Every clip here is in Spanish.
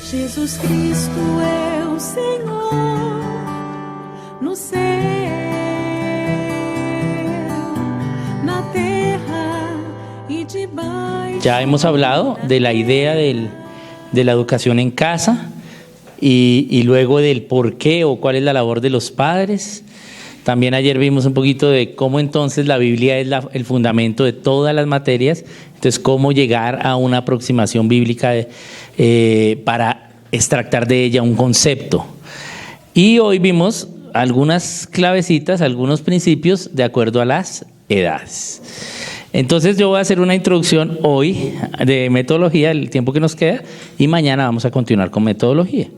Jesus Cristo é o Senhor no céu, na terra y debaixo. Ya hemos hablado de la idea de la educación en casa y luego del por qué o cuál es la labor de los padres. También ayer vimos un poquito de cómo entonces la Biblia es el fundamento de todas las materias. Entonces, cómo llegar a una aproximación bíblica para extractar de ella un concepto. Y hoy vimos algunas clavecitas, algunos principios de acuerdo a las edades. Entonces yo voy a hacer una introducción hoy de metodología, el tiempo que nos queda, y mañana vamos a continuar con metodología.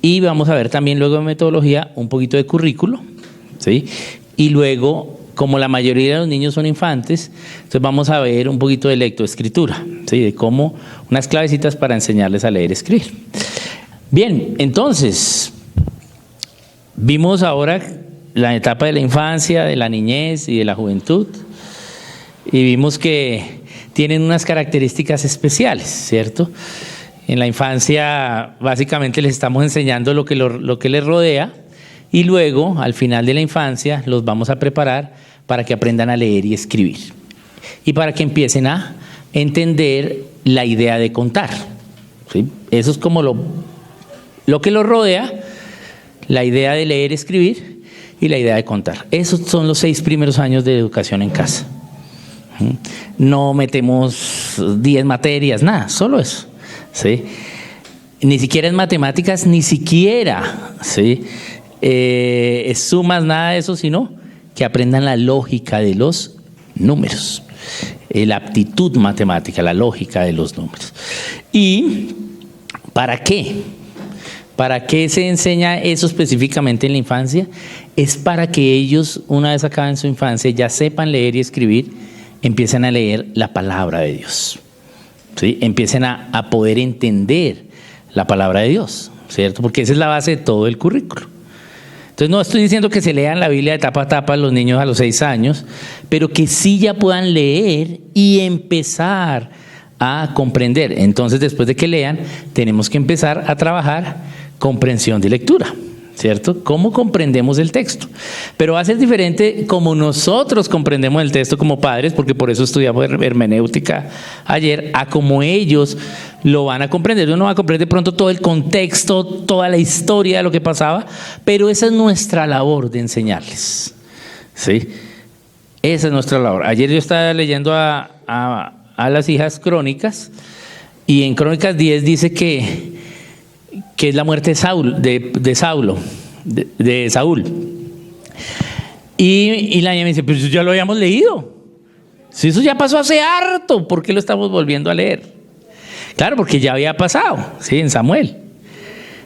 Y vamos a ver también luego de metodología un poquito de currículo, ¿sí? Y luego, como la mayoría de los niños son infantes, entonces vamos a ver un poquito de lectoescritura, ¿sí? De cómo, unas clavecitas para enseñarles a leer y escribir. Bien, entonces, vimos ahora la etapa de la infancia, de la niñez y de la juventud, y vimos que tienen unas características especiales, ¿cierto? En la infancia, básicamente les estamos enseñando lo que les rodea, y luego, al final de la infancia, los vamos a preparar para que aprendan a leer y escribir. Y para que empiecen a entender la idea de contar, ¿sí? Eso es como lo que los rodea, la idea de leer y escribir y la idea de contar. Esos son los 6 primeros años de educación en casa. No metemos 10 materias, nada, solo eso, ¿sí? Ni siquiera en matemáticas, ni siquiera, ¿sí? Sumas, nada de eso, sino que aprendan la lógica de los números, la aptitud matemática, la lógica de los números. ¿Y para qué? ¿Para qué se enseña eso específicamente en la infancia? Es para que ellos, una vez acaben su infancia, ya sepan leer y escribir, empiecen a leer la palabra de Dios, ¿sí? Empiecen a poder entender la palabra de Dios, ¿cierto? Porque esa es la base de todo el currículo. Entonces no estoy diciendo que se lean la Biblia de tapa a tapa los niños a los 6 años, pero que sí ya puedan leer y empezar a comprender. Entonces, después de que lean, tenemos que empezar a trabajar comprensión de lectura, ¿cierto? ¿Cómo comprendemos el texto? Pero va a ser diferente como nosotros comprendemos el texto como padres, porque por eso estudiamos hermenéutica ayer, a como ellos lo van a comprender. Uno va a comprender de pronto todo el contexto, toda la historia de lo que pasaba, pero esa es nuestra labor de enseñarles, ¿sí? Esa es nuestra labor. Ayer yo estaba leyendo a las hijas Crónicas, y en Crónicas 10 dice que es la muerte de Saúl. Y la niña me dice, pero eso ya lo habíamos leído. Si eso ya pasó hace harto, ¿por qué lo estamos volviendo a leer? Claro, porque ya había pasado, ¿sí? En Samuel,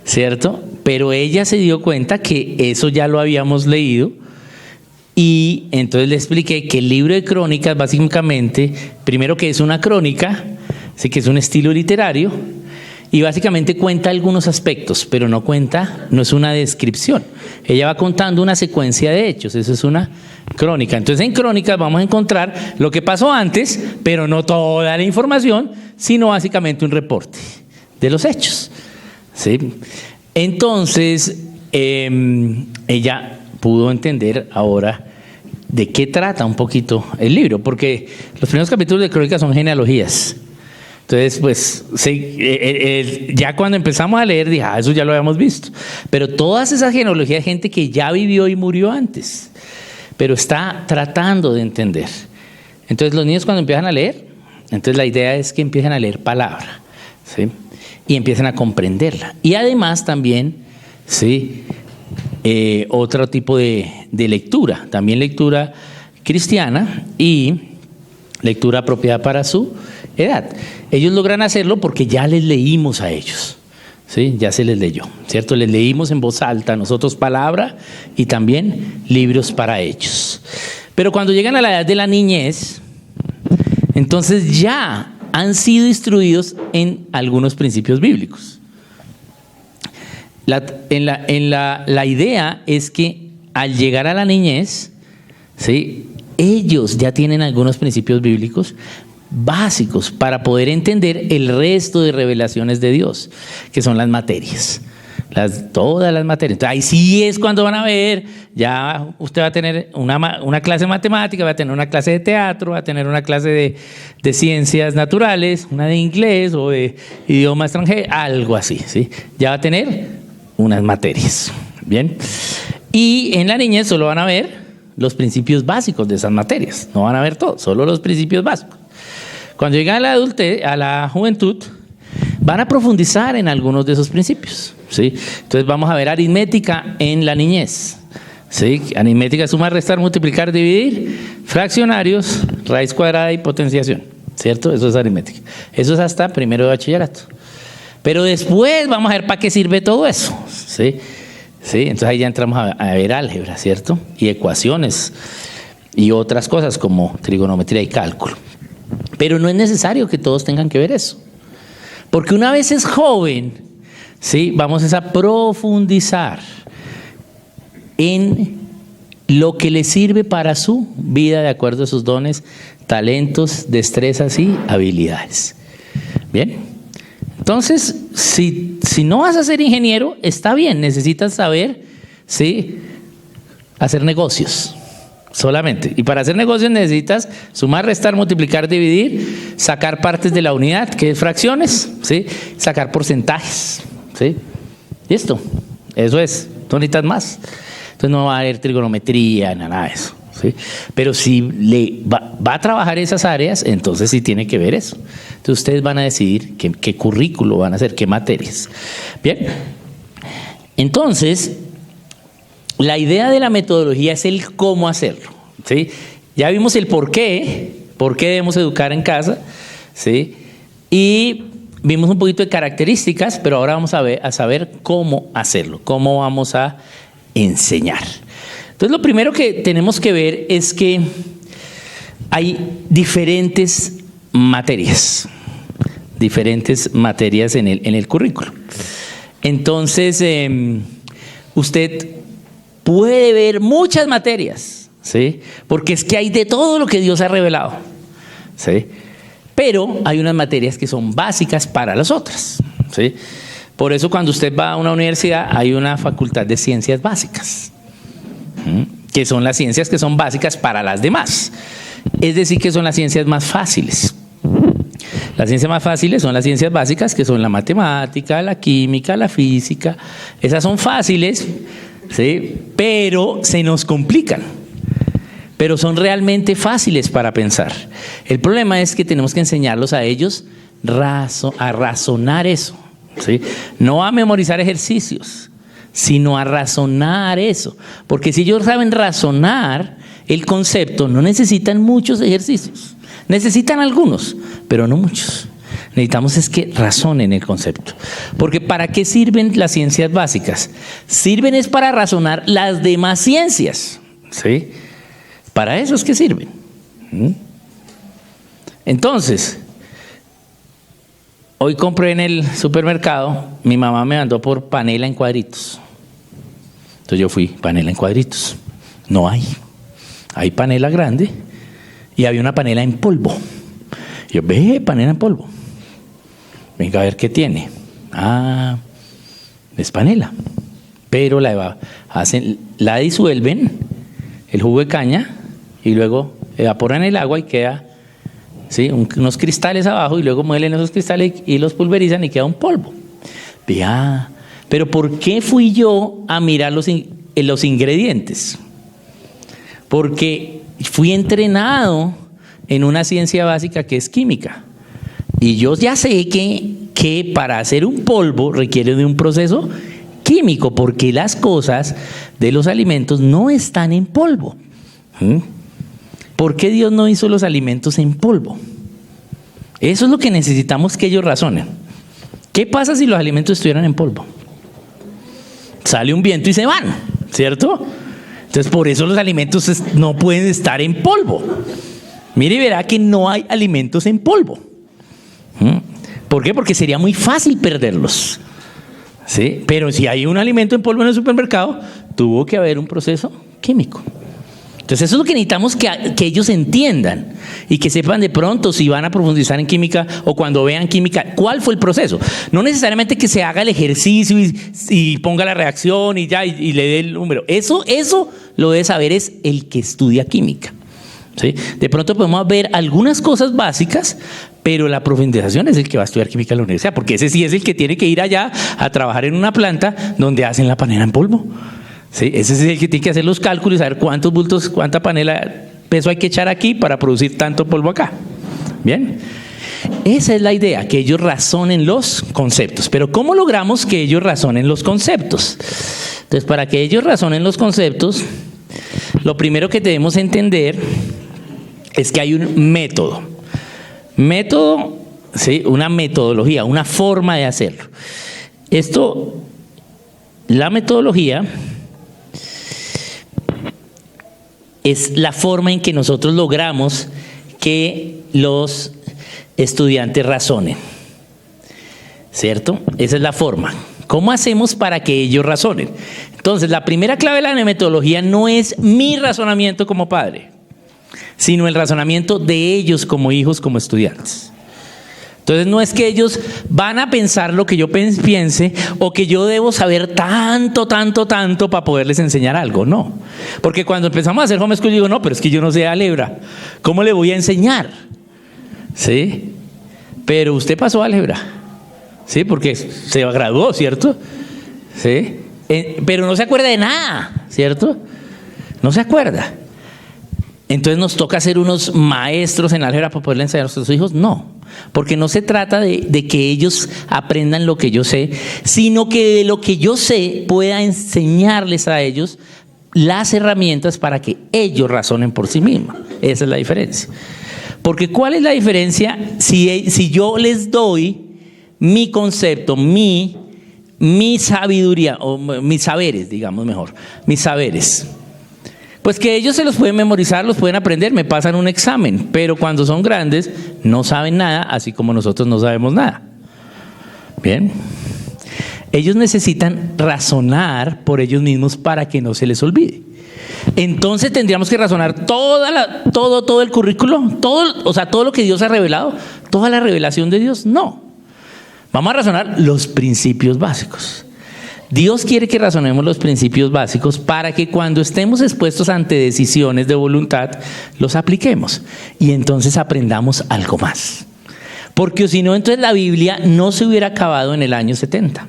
¿cierto? Pero ella se dio cuenta que eso ya lo habíamos leído, y entonces le expliqué que el libro de Crónicas, básicamente, primero que es una crónica, sí, que es un estilo literario, y básicamente cuenta algunos aspectos, pero no es una descripción. Ella va contando una secuencia de hechos, eso es una crónica. Entonces en Crónicas vamos a encontrar lo que pasó antes, pero no toda la información, sino básicamente un reporte de los hechos, ¿sí? Entonces ella pudo entender ahora de qué trata un poquito el libro, porque los primeros capítulos de Crónicas son genealogías. Entonces, pues, ya cuando empezamos a leer, dije, eso ya lo habíamos visto. Pero todas esas genealogías de gente que ya vivió y murió antes, pero está tratando de entender. Entonces, los niños cuando empiezan a leer, entonces la idea es que empiecen a leer palabra, ¿sí? Y empiecen a comprenderla. Y además también, ¿sí? Otro tipo de lectura, también lectura cristiana y lectura apropiada para su edad. Ellos logran hacerlo porque ya les leímos a ellos, ¿sí? Ya se les leyó, ¿cierto? Les leímos en voz alta, nosotros palabra y también libros para ellos. Pero cuando llegan a la edad de la niñez, entonces ya han sido instruidos en algunos principios bíblicos. La idea es que al llegar a la niñez, ¿sí? Ellos ya tienen algunos principios bíblicos básicos para poder entender el resto de revelaciones de Dios, que son las materias. Todas las materias. Entonces, ahí sí es cuando van a ver, ya usted va a tener una clase de matemática, va a tener una clase de teatro, va a tener una clase de ciencias naturales, una de inglés o de idioma extranjero, algo así, ¿sí? Ya va a tener unas materias, ¿bien? Y en la niñez solo van a ver los principios básicos de esas materias, no van a ver todo, solo los principios básicos. Cuando llegan a la adultez, a la juventud, van a profundizar en algunos de esos principios, ¿sí? Entonces vamos a ver aritmética en la niñez, ¿sí? Aritmética, sumar, restar, multiplicar, dividir, fraccionarios, raíz cuadrada y potenciación, ¿cierto? Eso es aritmética. Eso es hasta primero de bachillerato. Pero después vamos a ver para qué sirve todo eso, ¿sí? ¿Sí? Entonces ahí ya entramos a ver álgebra, ¿cierto? Y ecuaciones y otras cosas como trigonometría y cálculo. Pero no es necesario que todos tengan que ver eso. Porque una vez es joven, ¿sí? Vamos a profundizar en lo que le sirve para su vida de acuerdo a sus dones, talentos, destrezas y habilidades. Bien, entonces, si no vas a ser ingeniero, está bien, necesitas saber, ¿sí? Hacer negocios. Solamente. Y para hacer negocios necesitas sumar, restar, multiplicar, dividir, sacar partes de la unidad, que es fracciones, ¿sí? Sacar porcentajes, ¿sí? Listo. Eso es. No necesitas más. Entonces no va a haber trigonometría, nada de eso, ¿sí? Pero si va a trabajar esas áreas, entonces sí tiene que ver eso. Entonces ustedes van a decidir qué currículo van a hacer, qué materias. Bien. Entonces, la idea de la metodología es el cómo hacerlo, ¿sí? Ya vimos el por qué debemos educar en casa, ¿sí? Y vimos un poquito de características, pero ahora vamos a saber cómo hacerlo, cómo vamos a enseñar. Entonces, lo primero que tenemos que ver es que hay diferentes materias en el currículo. Entonces, usted puede ver muchas materias, ¿sí? Porque es que hay de todo lo que Dios ha revelado, ¿sí? Pero hay unas materias que son básicas para las otras, ¿sí? Por eso cuando usted va a una universidad hay una facultad de ciencias básicas, que son las ciencias que son básicas para las demás. Es decir, que son las ciencias más fáciles. Las ciencias más fáciles son las ciencias básicas, que son la matemática, la química, la física. Esas son fáciles, ¿sí? Pero se nos complican. Pero son realmente fáciles para pensar. El problema es que tenemos que enseñarlos a ellos a razonar eso, ¿sí? No a memorizar ejercicios, sino a razonar eso. Porque si ellos saben razonar el concepto, no necesitan muchos ejercicios. Necesitan algunos, pero no muchos. Necesitamos es que razonen el concepto. Porque ¿para qué sirven las ciencias básicas? Sirven es para razonar las demás ciencias, ¿sí? Para eso es que sirven. Entonces, hoy compré en el supermercado, mi mamá me mandó por panela en cuadritos. Entonces yo fui, panela en cuadritos. No hay panela grande y había una panela en polvo. Yo, panela en polvo. Venga a ver qué tiene. Es panela. Pero la disuelven, el jugo de caña, y luego evaporan el agua y queda, ¿sí? Unos cristales abajo, y luego muelen esos cristales y los pulverizan y queda un polvo. Pero ¿por qué fui yo a mirar los ingredientes? Porque fui entrenado en una ciencia básica que es química. Y yo ya sé que para hacer un polvo requiere de un proceso químico, porque las cosas de los alimentos no están en polvo. ¿Por qué Dios no hizo los alimentos en polvo? Eso es lo que necesitamos que ellos razonen. ¿Qué pasa si los alimentos estuvieran en polvo? Sale un viento y se van, ¿cierto? Entonces por eso los alimentos no pueden estar en polvo. Mire y verá que no hay alimentos en polvo. ¿Por qué? Porque sería muy fácil perderlos, ¿sí? Pero si hay un alimento en polvo en el supermercado, tuvo que haber un proceso químico. Entonces eso es lo que necesitamos que ellos entiendan y que sepan de pronto si van a profundizar en química o cuando vean química, cuál fue el proceso. No necesariamente que se haga el ejercicio y ponga la reacción y ya y le dé el número. Eso lo debe saber es el que estudia química. ¿Sí? De pronto podemos ver algunas cosas básicas, pero la profundización es el que va a estudiar química en la universidad, porque ese sí es el que tiene que ir allá a trabajar en una planta donde hacen la panela en polvo. ¿Sí? Ese es el que tiene que hacer los cálculos y saber cuántos bultos, cuánta panela, peso hay que echar aquí para producir tanto polvo acá. Bien, esa es la idea, que ellos razonen los conceptos. Pero ¿cómo logramos que ellos razonen los conceptos? Entonces, para que ellos razonen los conceptos, lo primero que debemos entender es que hay un método. Método, ¿sí? Una metodología, una forma de hacerlo. La metodología es la forma en que nosotros logramos que los estudiantes razonen, ¿cierto? Esa es la forma. ¿Cómo hacemos para que ellos razonen? Entonces, la primera clave de la metodología no es mi razonamiento como padre, sino el razonamiento de ellos como hijos, como estudiantes. Entonces no es que ellos van a pensar lo que yo piense o que yo debo saber tanto para poderles enseñar algo, no. Porque cuando empezamos a hacer homeschool digo, no, pero es que yo no sé álgebra, ¿cómo le voy a enseñar? ¿Sí? Pero usted pasó álgebra, ¿sí? Porque se graduó, ¿cierto? ¿Sí? Pero no se acuerda de nada, ¿cierto? No se acuerda. Entonces nos toca ser unos maestros en álgebra para poderle enseñar a nuestros hijos, no. Porque no se trata de que ellos aprendan lo que yo sé, sino que de lo que yo sé pueda enseñarles a ellos las herramientas para que ellos razonen por sí mismos. Esa es la diferencia. Porque ¿cuál es la diferencia si yo les doy mi concepto, mi sabiduría, o mis saberes, digamos mejor, mis saberes? Pues que ellos se los pueden memorizar, los pueden aprender, me pasan un examen, pero cuando son grandes no saben nada, así como nosotros no sabemos nada. Bien, ellos necesitan razonar por ellos mismos para que no se les olvide. Entonces tendríamos que razonar todo el currículo, todo lo que Dios ha revelado, toda la revelación de Dios, no. Vamos a razonar los principios básicos. Dios quiere que razonemos los principios básicos para que cuando estemos expuestos ante decisiones de voluntad, los apliquemos y entonces aprendamos algo más. Porque si no, entonces la Biblia no se hubiera acabado en el año 70.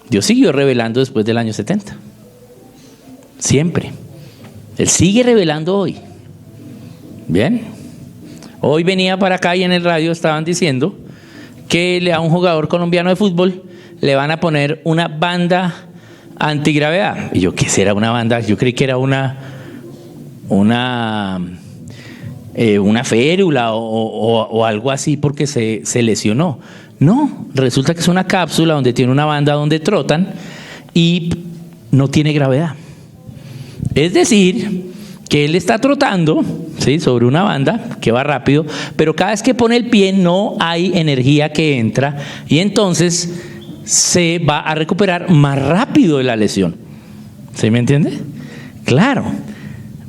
Dios siguió revelando después del año 70. Siempre. Él sigue revelando hoy. Bien. Hoy venía para acá y en el radio estaban diciendo que a un jugador colombiano de fútbol le van a poner una banda antigravedad. Y yo, ¿qué será una banda? Yo creí que era una férula o algo así porque se lesionó. No, resulta que es una cápsula donde tiene una banda donde trotan y no tiene gravedad. Es decir, que él está trotando, ¿sí?, sobre una banda que va rápido, pero cada vez que pone el pie no hay energía que entra y entonces se va a recuperar más rápido de la lesión. ¿Sí me entiende? Claro.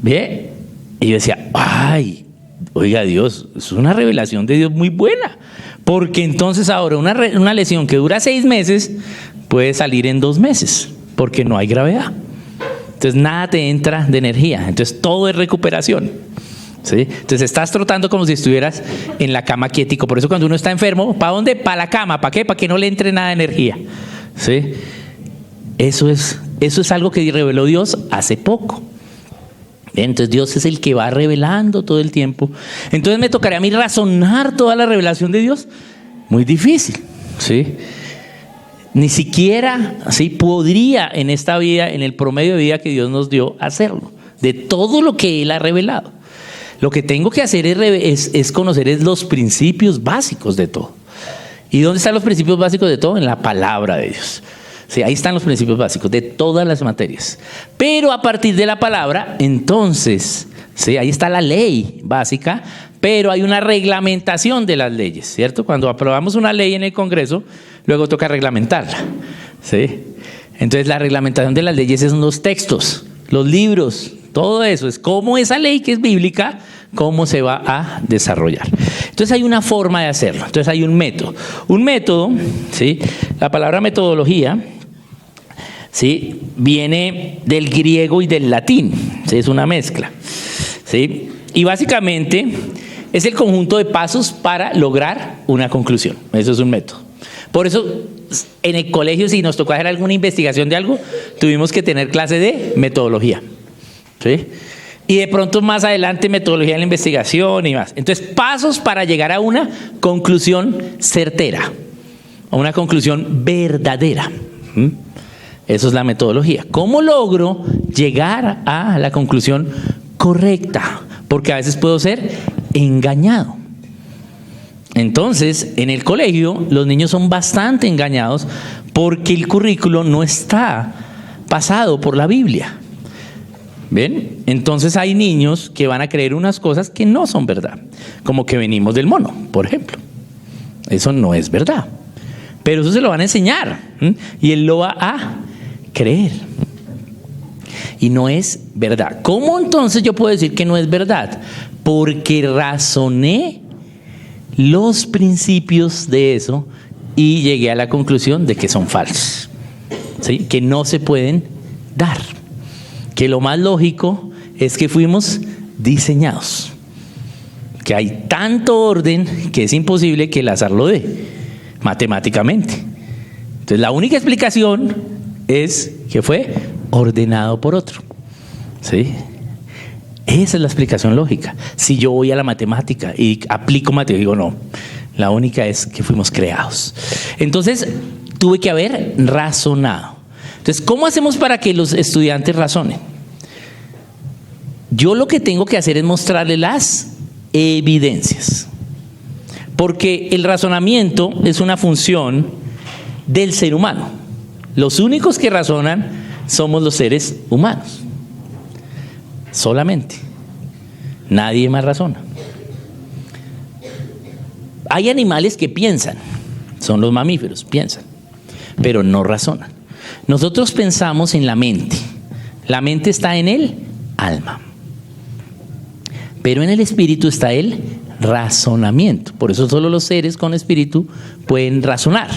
¿Ve? Y yo decía, ay, oiga Dios, es una revelación de Dios muy buena. Porque entonces ahora una lesión que dura 6 meses puede salir en 2 meses, porque no hay gravedad. Entonces nada te entra de energía. Entonces todo es recuperación. ¿Sí? Entonces estás trotando como si estuvieras en la cama quietico. Por eso cuando uno está enfermo, ¿para dónde? Para la cama. ¿Para qué? Para que no le entre nada de energía. ¿Sí? Eso es algo que reveló Dios hace poco. Entonces Dios es el que va revelando todo el tiempo. Entonces me tocaría a mí razonar toda la revelación de Dios. Muy difícil. ¿Sí? Ni siquiera ¿sí?, podría en esta vida, en el promedio de vida que Dios nos dio, hacerlo. De todo lo que Él ha revelado. Lo que tengo que hacer es conocer los principios básicos de todo. ¿Y dónde están los principios básicos de todo? En la palabra de Dios. Sí, ahí están los principios básicos de todas las materias. Pero a partir de la palabra, entonces, sí, ahí está la ley básica, pero hay una reglamentación de las leyes, ¿cierto? Cuando aprobamos una ley en el Congreso, luego toca reglamentarla. ¿Sí? Entonces la reglamentación de las leyes son los textos, los libros Todo eso es cómo esa ley que es bíblica, cómo se va a desarrollar. Entonces hay una forma de hacerlo. Entonces hay un método. Un método, ¿sí? La palabra metodología, ¿sí?, viene del griego y del latín, ¿sí? Es una mezcla, ¿sí? Y básicamente es el conjunto de pasos para lograr una conclusión. Eso es un método. Por eso en el colegio, si nos tocó hacer alguna investigación de algo, tuvimos que tener clase de metodología, ¿sí? Y de pronto más adelante metodología de la investigación y más. Entonces, pasos para llegar a una conclusión certera, a una conclusión verdadera. Eso es la metodología. ¿Cómo logro llegar a la conclusión correcta? Porque a veces puedo ser engañado. Entonces, en el colegio, los niños son bastante engañados porque el currículo no está pasado por la Biblia. ¿Ven? Entonces hay niños que van a creer unas cosas que no son verdad, como que venimos del mono, por ejemplo. Eso no es verdad, pero eso se lo van a enseñar, y él lo va a creer. Y no es verdad. ¿Cómo entonces yo puedo decir que no es verdad? Porque razoné los principios de eso y llegué a la conclusión de que son falsos, ¿sí? Que no se pueden dar. Que lo más lógico es que fuimos diseñados, que hay tanto orden que es imposible que el azar lo dé matemáticamente. Entonces la única explicación es que fue ordenado por otro, ¿sí? Esa es la explicación lógica. Si yo voy a la matemática y aplico matemática, digo no, la única es que fuimos creados. Entonces tuve que haber razonado. Entonces, ¿cómo hacemos para que los estudiantes razonen? Yo lo que tengo que hacer es mostrarles las evidencias. Porque el razonamiento es una función del ser humano. Los únicos que razonan somos los seres humanos. Solamente. Nadie más razona. Hay animales que piensan. Son los mamíferos, piensan. Pero no razonan. Nosotros pensamos en la mente. La mente está en el alma. Pero en el espíritu está el razonamiento. Por eso solo los seres con espíritu pueden razonar.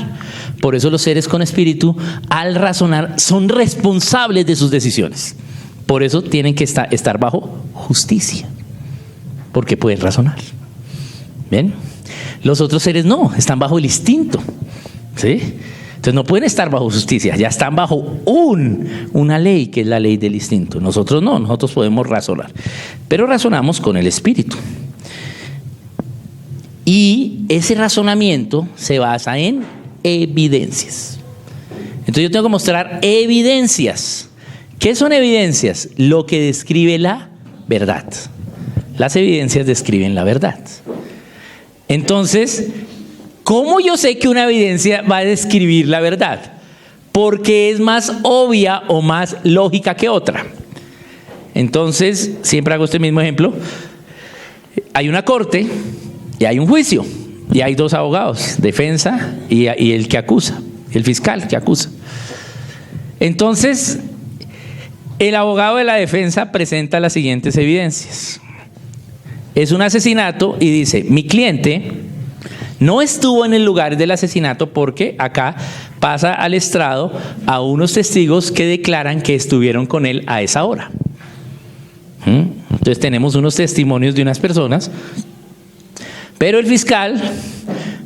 Por eso los seres con espíritu, al razonar, son responsables de sus decisiones. Por eso tienen que estar bajo justicia. Porque pueden razonar. ¿Bien? Los otros seres no, están bajo el instinto. ¿Sí? Entonces no pueden estar bajo justicia, ya están bajo una ley que es la ley del instinto. Nosotros no, nosotros podemos razonar, pero razonamos con el espíritu. Y ese razonamiento se basa en evidencias. Entonces yo tengo que mostrar evidencias. ¿Qué son evidencias? Lo que describe la verdad. Las evidencias describen la verdad. Entonces, ¿cómo yo sé que una evidencia va a describir la verdad? Porque es más obvia o más lógica que otra. Entonces, siempre hago este mismo ejemplo. Hay una corte y hay un juicio. Y hay dos abogados, defensa y el que acusa, el fiscal que acusa. Entonces, el abogado de la defensa presenta las siguientes evidencias. Es un asesinato y dice, mi cliente no estuvo en el lugar del asesinato porque acá pasa al estrado a unos testigos que declaran que estuvieron con él a esa hora. Entonces tenemos unos testimonios de unas personas, pero el fiscal,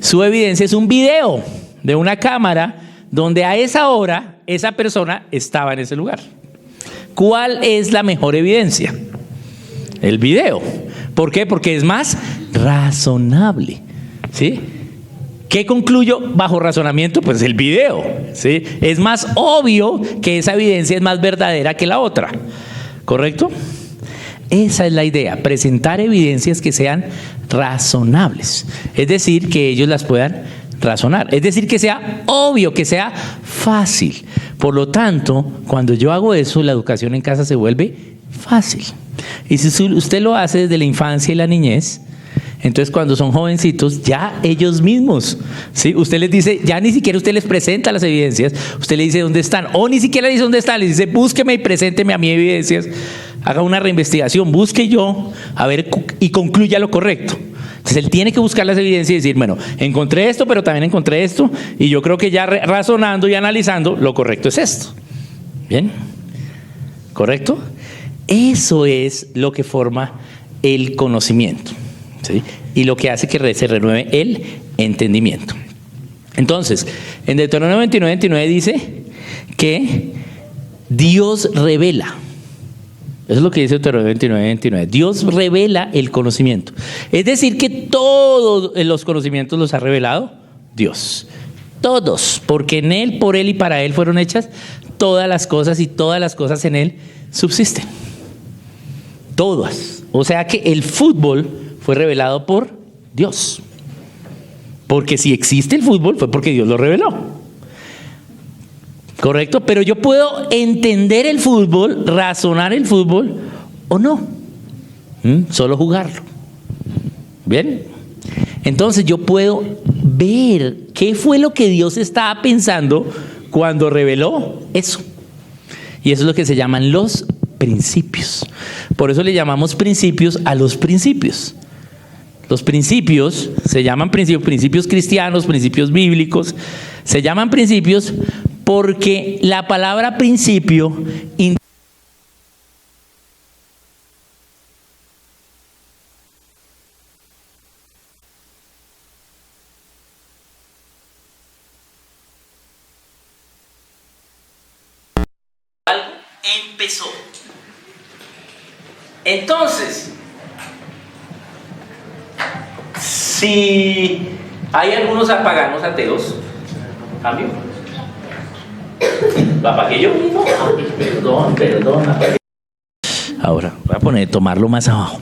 su evidencia es un video de una cámara donde a esa hora esa persona estaba en ese lugar. ¿Cuál es la mejor evidencia? El video. ¿Por qué? Porque es más razonable. ¿Sí? ¿Qué concluyo bajo razonamiento? Pues el video. ¿Sí? Es más obvio que esa evidencia es más verdadera que la otra. ¿Correcto? Esa es la idea, presentar evidencias que sean razonables. Es decir, que ellos las puedan razonar. Es decir, que sea obvio, que sea fácil. Por lo tanto, cuando yo hago eso, la educación en casa se vuelve fácil. Y si usted lo hace desde la infancia y la niñez, entonces cuando son jovencitos, ya ellos mismos, ¿sí? Usted les dice, ya ni siquiera usted les presenta las evidencias, usted le dice dónde están, o ni siquiera le dice dónde están, le dice búsqueme y presénteme a mí evidencias, haga una reinvestigación, busque yo, a ver, y concluya lo correcto. Entonces él tiene que buscar las evidencias y decir, bueno, encontré esto, pero también encontré esto, y yo creo que ya razonando y analizando, lo correcto es esto. ¿Bien? ¿Correcto? Eso es lo que forma el conocimiento, ¿sí? Y lo que hace que se renueve el entendimiento. Entonces, en Deuteronomio 29:29 dice que Dios revela. Eso es lo que dice Deuteronomio 29:29. Dios revela el conocimiento. Es decir, que todos los conocimientos los ha revelado Dios. Todos, porque en Él, por Él y para Él fueron hechas todas las cosas, y todas las cosas en Él subsisten. Todas. O sea que el fútbol fue revelado por Dios. Porque si existe el fútbol fue porque Dios lo reveló. ¿Correcto? Pero yo puedo entender el fútbol, razonar el fútbol o no. Solo jugarlo. ¿Bien? Entonces yo puedo ver qué fue lo que Dios estaba pensando cuando reveló eso. Y eso es lo que se llaman los principios. Por eso le llamamos principios a los principios. Los principios se llaman principios cristianos, principios bíblicos. Se llaman principios porque la palabra principio empezó. Entonces, si hay algunos paganos ateos, ¿cambio? ¿Lo apagué yo mismo? Perdón. Ahora, voy a tomarlo más abajo.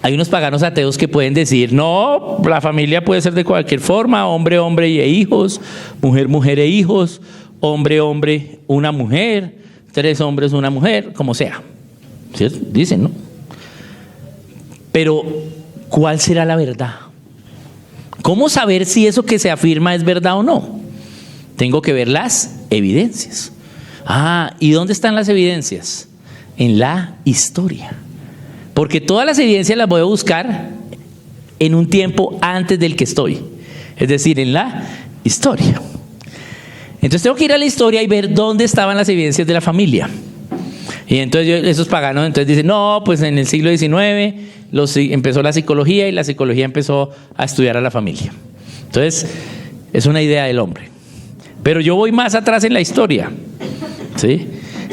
Hay unos paganos ateos que pueden decir, no, la familia puede ser de cualquier forma, hombre, hombre e hijos, mujer, mujer e hijos, hombre, hombre, una mujer, 3 hombres, una mujer, como sea. ¿Cierto? Dicen, ¿no? Pero, ¿cuál será la verdad? ¿Cómo saber si eso que se afirma es verdad o no? Tengo que ver las evidencias. ¿Y dónde están las evidencias? En la historia. Porque todas las evidencias las voy a buscar en un tiempo antes del que estoy. Es decir, en la historia. Entonces tengo que ir a la historia y ver dónde estaban las evidencias de la familia. Y entonces esos paganos entonces dicen, no, pues en el siglo XIX empezó la psicología y la psicología empezó a estudiar a la familia. Entonces es una idea del hombre. Pero yo voy más atrás en la historia, ¿sí?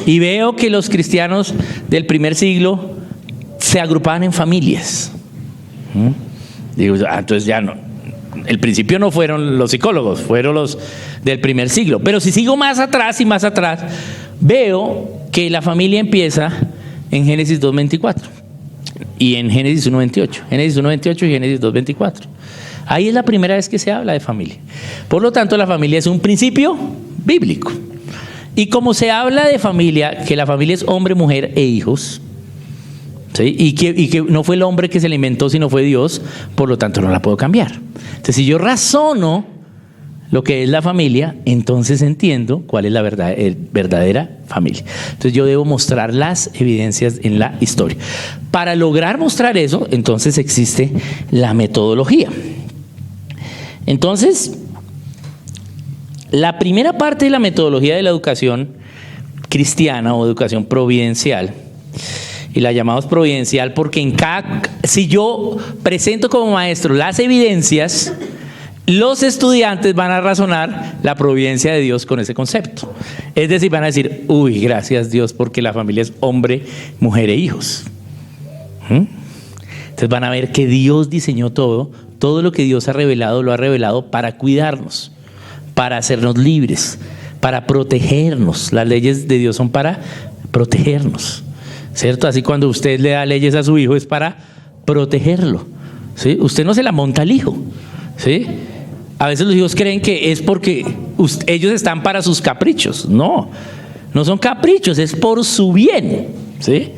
Y veo que los cristianos del primer siglo se agrupaban en familias. Digo, entonces ya no. El principio no fueron los psicólogos, fueron los del primer siglo. Pero si sigo más atrás y más atrás, veo que la familia empieza en Génesis 2:24 y en Génesis 1:28. Génesis 1:28 y Génesis 2:24. Ahí es la primera vez que se habla de familia. Por lo tanto, la familia es un principio bíblico. Y como se habla de familia, que la familia es hombre, mujer e hijos, ¿sí? y que no fue el hombre que se la inventó, sino fue Dios, por lo tanto no la puedo cambiar. Entonces, si yo razono lo que es la familia, entonces entiendo cuál es la verdadera familia. Entonces yo debo mostrar las evidencias en la historia. Para lograr mostrar eso, entonces existe la metodología. Entonces, la primera parte de la metodología de la educación cristiana o educación providencial, y la llamamos providencial porque si yo presento como maestro las evidencias, los estudiantes van a razonar la providencia de Dios con ese concepto. Es decir, van a decir, gracias Dios porque la familia es hombre, mujer e hijos. Entonces van a ver que Dios diseñó todo lo que Dios ha revelado, lo ha revelado para cuidarnos, para hacernos libres, para protegernos. Las leyes de Dios son para protegernos, ¿cierto? Así cuando usted le da leyes a su hijo es para protegerlo, ¿sí? Usted no se la monta al hijo, ¿sí? A veces los hijos creen que es porque ellos están para sus caprichos. No son caprichos, es por su bien, ¿sí?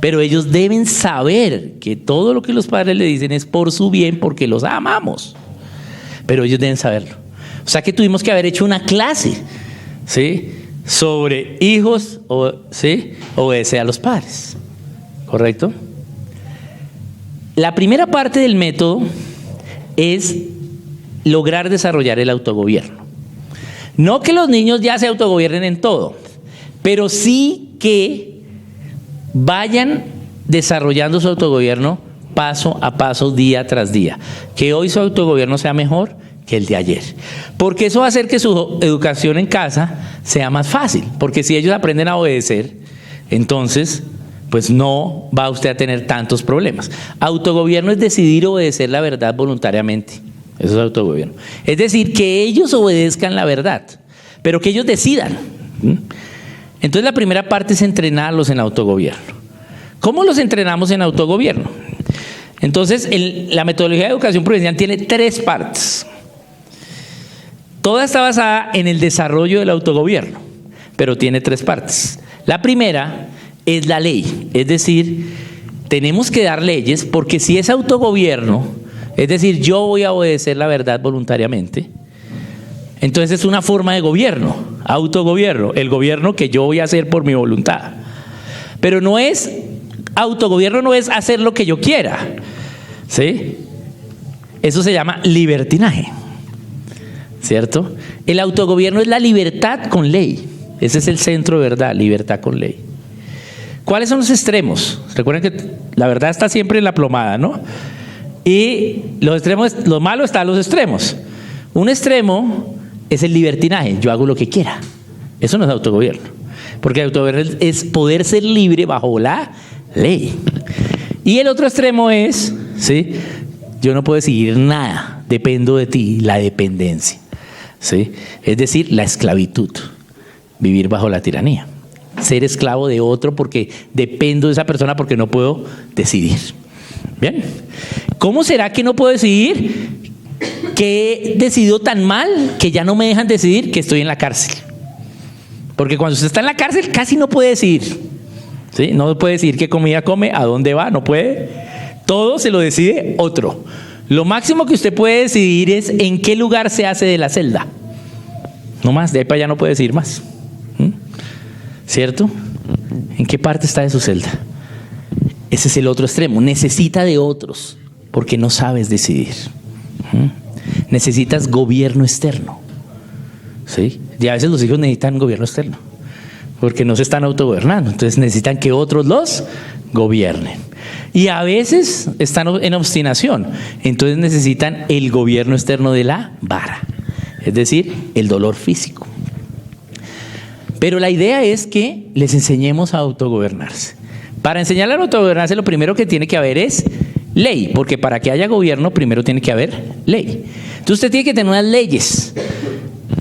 Pero ellos deben saber que todo lo que los padres le dicen es por su bien, porque los amamos. Pero ellos deben saberlo. O sea que tuvimos que haber hecho una clase, ¿sí? sobre hijos, ¿sí? Obedece a los padres. ¿Correcto? La primera parte del método es lograr desarrollar el autogobierno. No que los niños ya se autogobiernen en todo, pero sí que vayan desarrollando su autogobierno paso a paso, día tras día. Que hoy su autogobierno sea mejor que el de ayer. Porque eso va a hacer que su educación en casa sea más fácil. Porque si ellos aprenden a obedecer, entonces pues no va usted a tener tantos problemas. Autogobierno es decidir obedecer la verdad voluntariamente. Eso es autogobierno. Es decir, que ellos obedezcan la verdad, pero que ellos decidan. Entonces la primera parte es entrenarlos en autogobierno. ¿Cómo los entrenamos en autogobierno? Entonces la metodología de educación providencial tiene 3 partes. Toda está basada en el desarrollo del autogobierno, pero tiene 3 partes. La primera es la ley, es decir, tenemos que dar leyes porque si es autogobierno, es decir, yo voy a obedecer la verdad voluntariamente, entonces es una forma de gobierno, autogobierno, el gobierno que yo voy a hacer por mi voluntad. Pero no es, autogobierno no es hacer lo que yo quiera, ¿sí? Eso se llama libertinaje, ¿cierto? El autogobierno es la libertad con ley, ese es el centro de verdad, libertad con ley. ¿Cuáles son los extremos? Recuerden que la verdad está siempre en la plomada, ¿no? Y los extremos, lo malo está a los extremos. Un extremo es el libertinaje, yo hago lo que quiera. Eso no es autogobierno, porque el autogobierno es poder ser libre bajo la ley. Y el otro extremo es, ¿sí? Yo no puedo decidir nada, dependo de ti, la dependencia, ¿sí? Es decir, la esclavitud, vivir bajo la tiranía. Ser esclavo de otro porque dependo de esa persona porque no puedo decidir. ¿Bien? ¿Cómo será que no puedo decidir? Que he decidido tan mal que ya no me dejan decidir, que estoy en la cárcel. Porque cuando usted está en la cárcel casi no puede decidir, ¿sí? No puede decidir qué comida come, a dónde va, no puede. Todo se lo decide otro. Lo máximo que usted puede decidir es en qué lugar se hace de la celda. No más, de ahí para allá no puede decidir más. ¿Cierto? ¿En qué parte está de su celda? Ese es el otro extremo. Necesita de otros porque no sabes decidir. Necesitas gobierno externo, ¿sí? Y a veces los hijos necesitan gobierno externo porque no se están autogobernando. Entonces necesitan que otros los gobiernen. Y a veces están en obstinación. Entonces necesitan el gobierno externo de la vara, es decir, el dolor físico. Pero la idea es que les enseñemos a autogobernarse. Para enseñarles a autogobernarse, lo primero que tiene que haber es ley, porque para que haya gobierno, primero tiene que haber ley. Entonces usted tiene que tener unas leyes.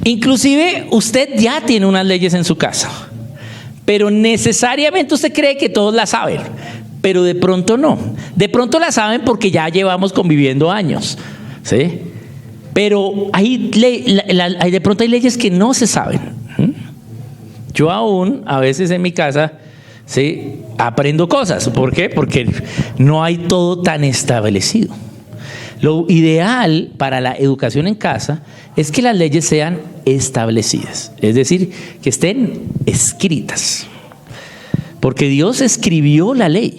Inclusive usted ya tiene unas leyes en su casa, pero necesariamente usted cree que todos las saben, pero de pronto no. De pronto las saben porque ya llevamos conviviendo años, ¿sí? Pero de pronto hay leyes que no se saben. Yo aún, a veces en mi casa, ¿sí?, aprendo cosas. ¿Por qué? Porque no hay todo tan establecido. Lo ideal para la educación en casa es que las leyes sean establecidas, es decir, que estén escritas. Porque Dios escribió la ley.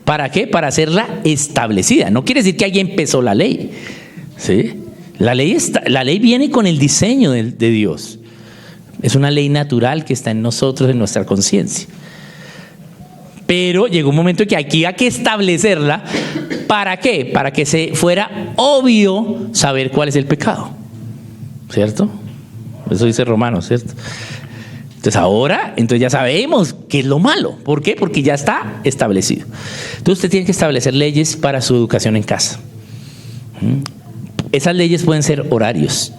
¿Para qué? Para hacerla establecida. No quiere decir que alguien empezó la ley, ¿sí? La ley viene con el diseño de Dios. Es una ley natural que está en nosotros, en nuestra conciencia. Pero llegó un momento que aquí hay que establecerla. ¿Para qué? Para que se fuera obvio saber cuál es el pecado, ¿cierto? Eso dice Romanos, ¿cierto? Entonces ya sabemos qué es lo malo. ¿Por qué? Porque ya está establecido. Entonces usted tiene que establecer leyes para su educación en casa. Esas leyes pueden ser horarios.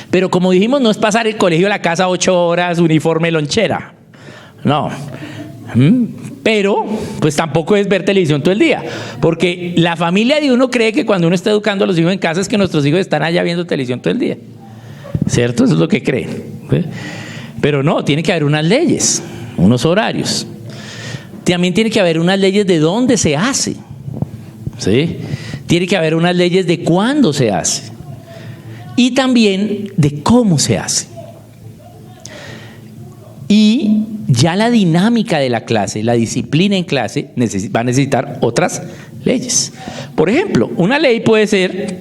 Pero como dijimos, no es pasar el colegio a la casa 8 horas, uniforme, lonchera. No. Pero, pues tampoco es ver televisión todo el día. Porque la familia de uno cree que cuando uno está educando a los hijos en casa es que nuestros hijos están allá viendo televisión todo el día. ¿Cierto? Eso es lo que creen. ¿Sí? Pero no, tiene que haber unas leyes, unos horarios. También tiene que haber unas leyes de dónde se hace. ¿Sí? Tiene que haber unas leyes de cuándo se hace. Y también de cómo se hace. ya la dinámica de la clase, la disciplina en clase, va a necesitar otras leyes. Por ejemplo, una ley puede ser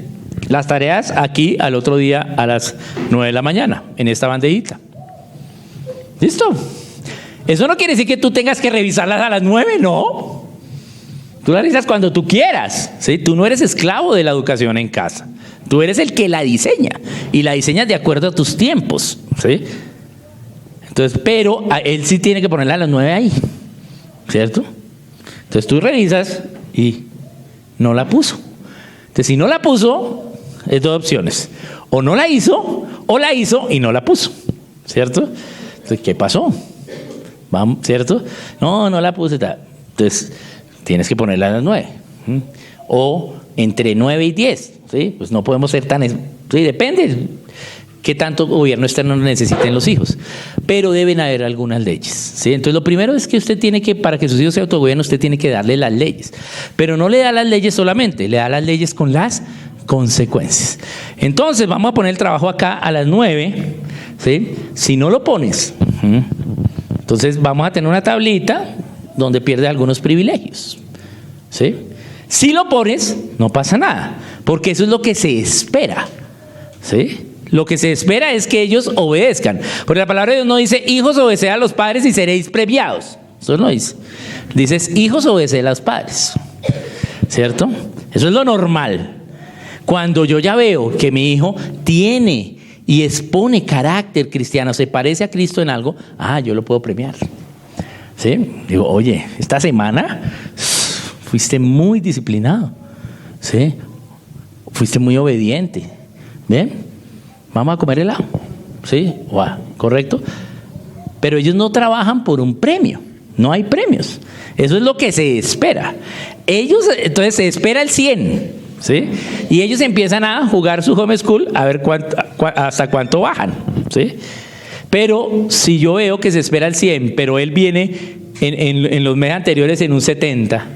las tareas aquí al otro día a las 9 de la mañana, en esta bandejita. ¿Listo? Eso no quiere decir que tú tengas que revisarlas a las 9, no. Tú las revisas cuando tú quieras, ¿sí? Tú no eres esclavo de la educación en casa. Tú eres el que la diseña, y la diseñas de acuerdo a tus tiempos, ¿sí? Entonces, pero él sí tiene que ponerla a las 9 ahí, ¿cierto? Entonces tú revisas y no la puso. Entonces, si no la puso, es dos opciones. O no la hizo, o la hizo y no la puso, ¿cierto? Entonces, ¿qué pasó? Vamos, ¿cierto? No la puse. Entonces, tienes que ponerla a las 9. O entre 9 y 10, ¿sí? Pues no podemos ser tan... Sí, depende qué tanto gobierno externo necesiten los hijos. Pero deben haber algunas leyes, ¿sí? Entonces, lo primero es que usted tiene que, para que sus hijos se autogobiernen, usted tiene que darle las leyes. Pero no le da las leyes solamente, le da las leyes con las consecuencias. Entonces, vamos a poner el trabajo acá a las 9, ¿sí? Si no lo pones, entonces vamos a tener una tablita donde pierdes algunos privilegios, ¿sí? Si lo pones, no pasa nada, porque eso es lo que se espera, ¿sí? Lo que se espera es que ellos obedezcan, porque la palabra de Dios no dice, hijos, obedeced a los padres y seréis premiados. Eso no dice. Dices, hijos, obedeced a los padres, ¿cierto? Eso es lo normal. Cuando yo ya veo que mi hijo tiene y expone carácter cristiano, se parece a Cristo en algo, yo lo puedo premiar, ¿sí? Digo, oye, esta semana fuiste muy disciplinado, ¿sí? Fuiste muy obediente, ¿bien? Vamos a comer helado, ¿sí? ¿Correcto? Pero ellos no trabajan por un premio, no hay premios. Eso es lo que se espera. Entonces se espera el 100, ¿sí? Y ellos empiezan a jugar su homeschool a ver hasta cuánto bajan, ¿sí? Pero si yo veo que se espera el 100, pero él viene en los meses anteriores en un 70,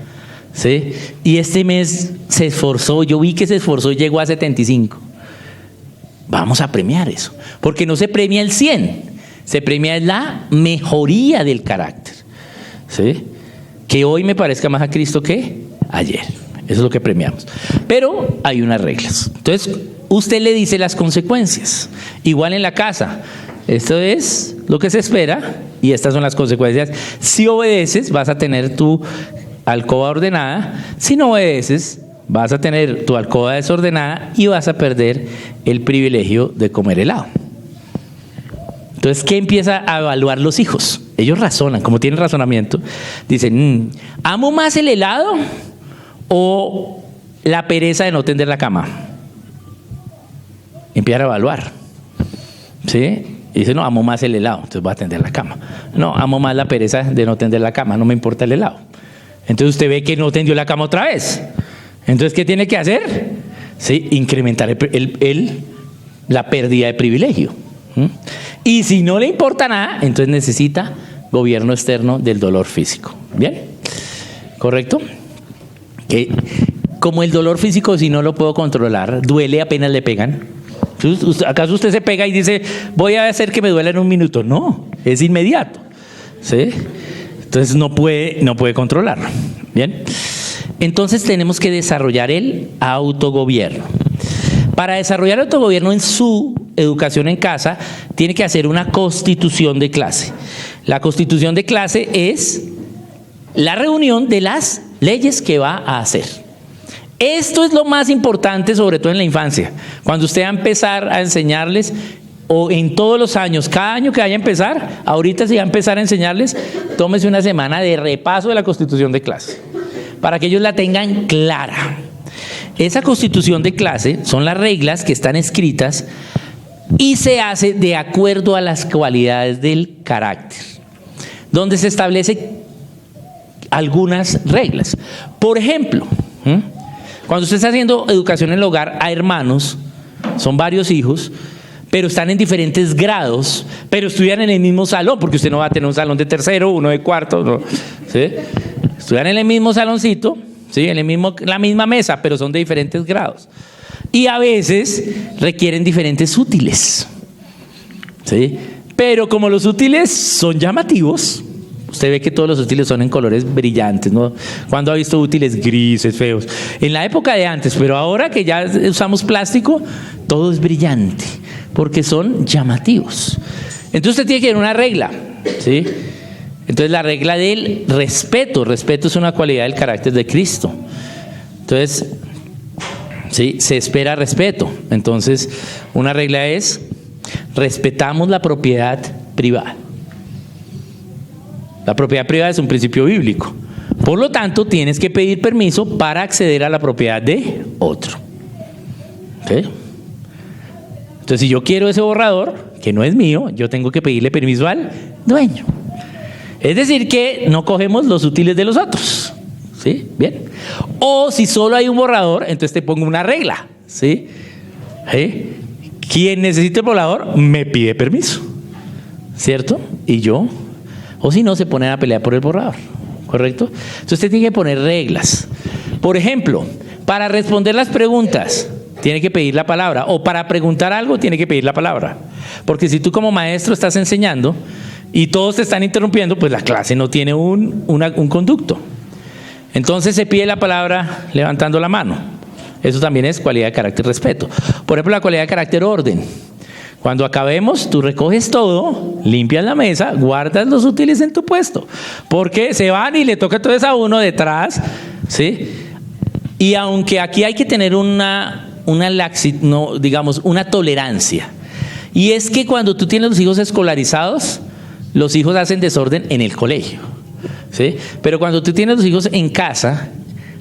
¿sí? Y este mes se esforzó, yo vi que se esforzó y llegó a 75. Vamos a premiar eso, porque no se premia el 100, se premia la mejoría del carácter, ¿sí? Que hoy me parezca más a Cristo que ayer. Eso es lo que premiamos. Pero hay unas reglas. Entonces, usted le dice las consecuencias. Igual en la casa. Esto es lo que se espera y estas son las consecuencias. Si obedeces, vas a tener tu alcoba ordenada. Si no obedeces, vas a tener tu alcoba desordenada y vas a perder el privilegio de comer helado. Entonces, ¿qué empieza a evaluar los hijos? Ellos razonan, como tienen razonamiento, dicen, ¿amo más el helado o la pereza de no tender la cama? Empiezan a evaluar, ¿sí? Y dicen, no, amo más el helado, entonces voy a tender la cama. No, amo más la pereza de no tender la cama, no me importa el helado. Entonces usted ve que no tendió la cama otra vez. Entonces, ¿qué tiene que hacer? Sí, incrementar la pérdida de privilegio. Y si no le importa nada, entonces necesita gobierno externo del dolor físico. ¿Bien? ¿Correcto? Como el dolor físico, si no lo puedo controlar, duele apenas le pegan. ¿Acaso usted se pega y dice, voy a hacer que me duela en un minuto? No, es inmediato, ¿sí? Entonces no puede controlarlo. ¿Bien? Entonces tenemos que desarrollar el autogobierno. Para desarrollar el autogobierno en su educación en casa, tiene que hacer una constitución de clase. La constitución de clase es la reunión de las leyes que va a hacer. Esto es lo más importante, sobre todo en la infancia. Cuando usted va a empezar a enseñarles, o en todos los años, cada año que vaya a empezar, ahorita si va a empezar a enseñarles, tómese una semana de repaso de la constitución de clase, para que ellos la tengan clara. Esa constitución de clase son las reglas que están escritas y se hace de acuerdo a las cualidades del carácter, donde se establecen algunas reglas. Por ejemplo, cuando usted está haciendo educación en el hogar a hermanos, son varios hijos, pero están en diferentes grados, pero estudian en el mismo salón, porque usted no va a tener un salón de tercero, uno de cuarto, ¿no? ¿Sí? Estudian en el mismo saloncito, ¿sí? En la misma mesa, pero son de diferentes grados. Y a veces requieren diferentes útiles, ¿sí? Pero como los útiles son llamativos, Usted ve que todos los útiles son en colores brillantes, ¿no? ¿Cuándo ha visto útiles grises, feos? En la época de antes, pero ahora que ya usamos plástico, todo es brillante, porque son llamativos. Entonces usted tiene que tener una regla, ¿sí? Entonces la regla del respeto. Respeto es una cualidad del carácter de Cristo. Entonces, sí, se espera respeto. Entonces, una regla es: respetamos la propiedad privada. La propiedad privada es un principio bíblico. Por lo tanto, tienes que pedir permiso para acceder a la propiedad de otro. ¿Okay? Entonces, si yo quiero ese borrador, que no es mío, yo tengo que pedirle permiso al dueño. Es decir, que no cogemos los útiles de los otros. ¿Sí? Bien. O si solo hay un borrador, entonces te pongo una regla. ¿Sí? ¿Sí? Quien necesite el borrador me pide permiso. ¿Cierto? Y yo. O si no, se ponen a pelear por el borrador. ¿Correcto? Entonces usted tiene que poner reglas. Por ejemplo, para responder las preguntas, tiene que pedir la palabra. O para preguntar algo, tiene que pedir la palabra. Porque si tú como maestro estás enseñando y todos te están interrumpiendo, pues la clase no tiene un conducto. Entonces se pide la palabra levantando la mano. Eso también es cualidad de carácter respeto. Por ejemplo, la cualidad de carácter orden. Cuando acabemos, tú recoges todo, limpias la mesa, guardas los útiles en tu puesto. Porque se van y le toca entonces a uno detrás, ¿sí? Y aunque aquí hay que tener una tolerancia. Y es que cuando tú tienes los hijos escolarizados, los hijos hacen desorden en el colegio, ¿sí? Pero cuando tú tienes los hijos en casa,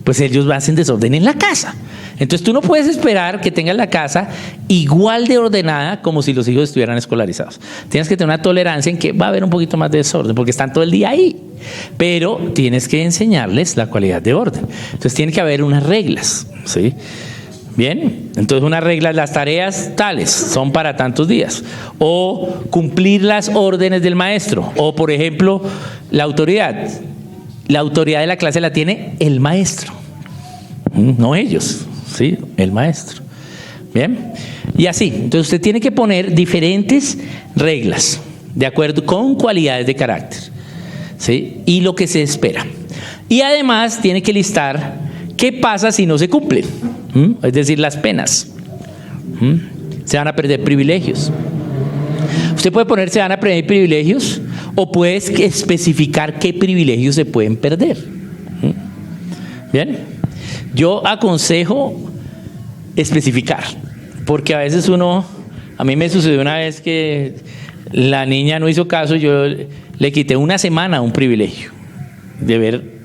pues ellos hacen desorden en la casa. Entonces tú no puedes esperar que tengas la casa igual de ordenada como si los hijos estuvieran escolarizados. Tienes que tener una tolerancia en que va a haber un poquito más de desorden porque están todo el día ahí. Pero tienes que enseñarles la cualidad de orden. Entonces tiene que haber unas reglas, ¿sí? Bien, entonces unas reglas: las tareas tales son para tantos días. O cumplir las órdenes del maestro. O por ejemplo, la autoridad. La autoridad de la clase la tiene el maestro, no ellos. ¿Sí? El maestro. Bien. Y así. Entonces usted tiene que poner diferentes reglas de acuerdo con cualidades de carácter. ¿Sí? Y lo que se espera. Y además tiene que listar qué pasa si no se cumplen. Es decir, las penas. Se van a perder privilegios. Usted puede poner se van a perder privilegios o puede especificar qué privilegios se pueden perder. Bien. Yo aconsejo especificar, porque a veces a mí me sucedió una vez que la niña no hizo caso, yo le quité una semana un privilegio de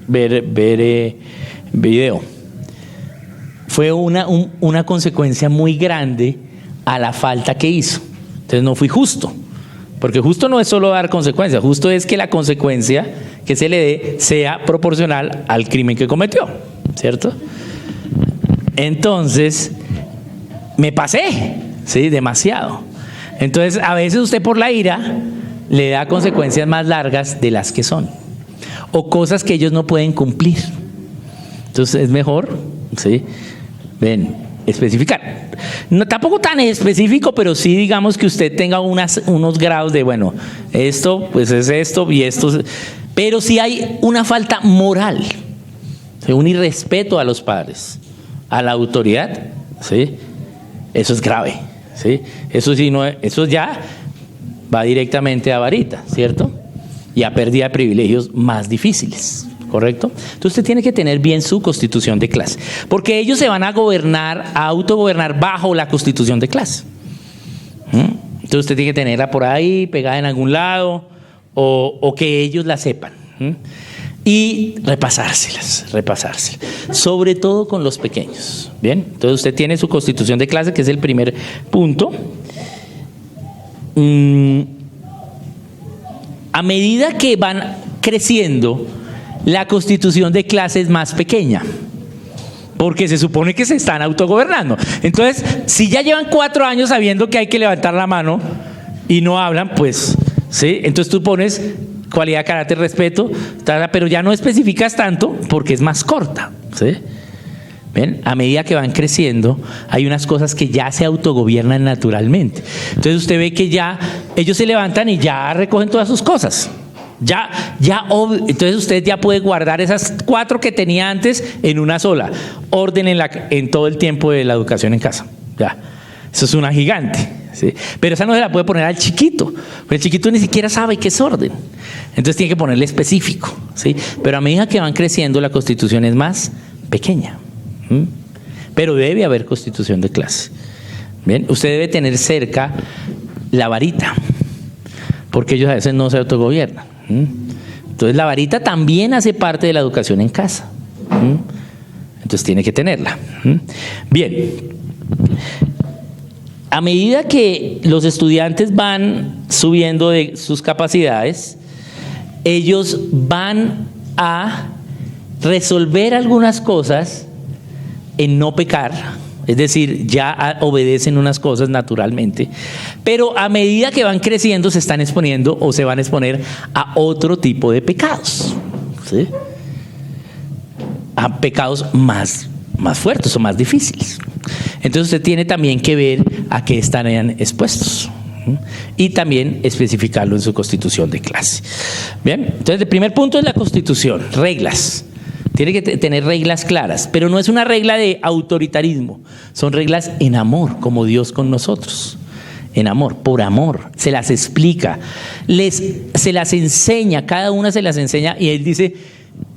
ver video. Fue una consecuencia muy grande a la falta que hizo. Entonces no fui justo, porque justo no es solo dar consecuencias, justo es que la consecuencia que se le dé sea proporcional al crimen que cometió, ¿cierto? Entonces, me pasé, ¿sí? Demasiado. Entonces, a veces usted por la ira le da consecuencias más largas de las que son. O cosas que ellos no pueden cumplir. Entonces, es mejor, ¿sí? Especificar. No, tampoco tan específico, pero sí digamos que usted tenga unos grados de, bueno, esto, pues es esto y esto. Pero sí hay una falta moral, ¿sí? Un irrespeto a los padres, a la autoridad, ¿sí? Eso es grave, ¿sí? Eso sí, eso ya va directamente a varita, ¿cierto? Y a pérdida de privilegios más difíciles, ¿correcto? Entonces usted tiene que tener bien su constitución de clase, porque ellos se van a autogobernar bajo la constitución de clase. Entonces usted tiene que tenerla por ahí, pegada en algún lado, o que ellos la sepan. Y repasárselas, sobre todo con los pequeños. Bien, entonces usted tiene su constitución de clase, que es el primer punto. A medida que van creciendo, la constitución de clase es más pequeña, porque se supone que se están autogobernando. Entonces, si ya llevan 4 años sabiendo que hay que levantar la mano y no hablan, pues, ¿sí? Entonces tú pones cualidad, carácter, respeto, pero ya no especificas tanto porque es más corta, ¿sí? ¿Ven? A medida que van creciendo, hay unas cosas que ya se autogobiernan naturalmente. Entonces usted ve que ya ellos se levantan y ya recogen todas sus cosas, Entonces usted ya puede guardar esas 4 que tenía antes en una sola. Orden en todo el tiempo de la educación en casa. Ya. Eso es una gigante. ¿Sí? Pero esa no se la puede poner al chiquito, porque el chiquito ni siquiera sabe qué es orden. Entonces tiene que ponerle específico. ¿Sí? Pero a medida que van creciendo, la constitución es más pequeña. Pero debe haber constitución de clase. Bien, usted debe tener cerca la varita, porque ellos a veces no se autogobiernan. Entonces la varita también hace parte de la educación en casa. Entonces tiene que tenerla. Bien. A medida que los estudiantes van subiendo de sus capacidades, ellos van a resolver algunas cosas en no pecar, es decir, ya obedecen unas cosas naturalmente, pero a medida que van creciendo se están exponiendo o se van a exponer a otro tipo de pecados, ¿sí? A pecados más fuertes o más difíciles. Entonces usted tiene también que ver a qué estarían expuestos y también especificarlo en su constitución de clase. Bien, entonces el primer punto es la constitución, reglas. Tiene que tener reglas claras, pero no es una regla de autoritarismo, son reglas en amor, como Dios con nosotros. En amor, por amor, se las explica, se las enseña, cada una se las enseña y él dice,